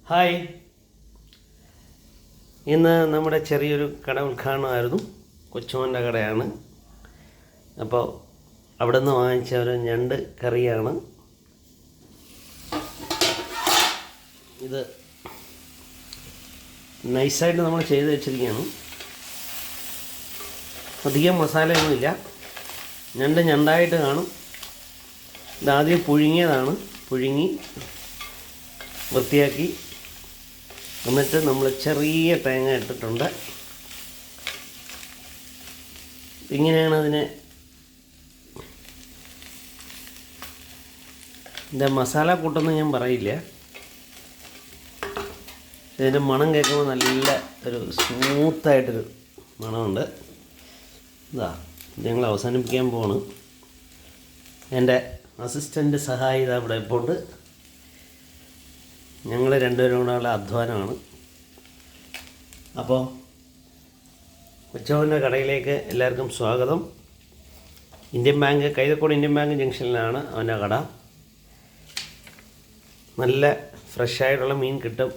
Hi, ഇന്ന് നമ്മുടെ ചെറിയൊരു കട ഉദ്ഘാടനമായിരുന്നു. കൊച്ചുമോൻ്റെ കടയാണ്. അപ്പോൾ അവിടെ നിന്ന് വാങ്ങിച്ച ഒരു ഞണ്ട് കറിയാണ് ഇത്. നൈസായിട്ട് നമ്മൾ ചെയ്ത് വെച്ചിരിക്കുകയാണ്. അധികം മസാലയൊന്നുമില്ല. ഞണ്ടായിട്ട് കാണും. ഇതാദ്യം പുഴുങ്ങിയതാണ്. പുഴുങ്ങി വൃത്തിയാക്കി എന്നിട്ട് നമ്മൾ ചെറിയ തേങ്ങ ഇട്ടിട്ടുണ്ട്. ഇങ്ങനെയാണ് അതിനെ. ഇതിൻ്റെ മസാല കൂട്ടൊന്നും ഞാൻ പറയില്ല. ഇതിൻ്റെ മണം കേൾക്കുമ്പോൾ നല്ല ഒരു സ്മൂത്തായിട്ടൊരു മണമുണ്ട്. ഇതാ ഞങ്ങൾ അവസാനിപ്പിക്കാൻ പോവാണ്. എൻ്റെ അസിസ്റ്റൻ്റ് സഹായി ഇതാ ഇവിടെ ഇപ്പോൾ ഉണ്ട്. ഞങ്ങൾ രണ്ടുപേരും കൂടെയുള്ള അധ്വാനമാണ്. അപ്പോൾ കൊച്ചുമോൻ്റെ കടയിലേക്ക് എല്ലാവർക്കും സ്വാഗതം. Indian bank, Kaithakode Indian bank ജംഗ്ഷനിലാണ് അവൻ്റെ കട. നല്ല ഫ്രഷായിട്ടുള്ള മീൻ കിട്ടും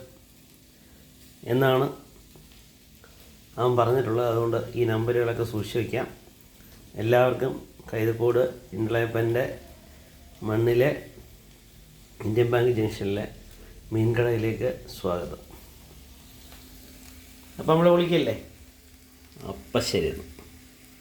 എന്നാണ് അവൻ പറഞ്ഞിട്ടുള്ളത്. അതുകൊണ്ട് ഈ നമ്പറുകളൊക്കെ സൂക്ഷിച്ച് വയ്ക്കാം. എല്ലാവർക്കും കൈതക്കോട് ഇൻഡ്ലയപ്പൻ്റെ മണ്ണിലെ ഇന്ത്യൻ ബാങ്ക് ജംഗ്ഷനിലെ മീൻകടയിലേക്ക് സ്വാഗതം. അപ്പം നമ്മൾ വിളിക്കല്ലേ? അപ്പം ശരി.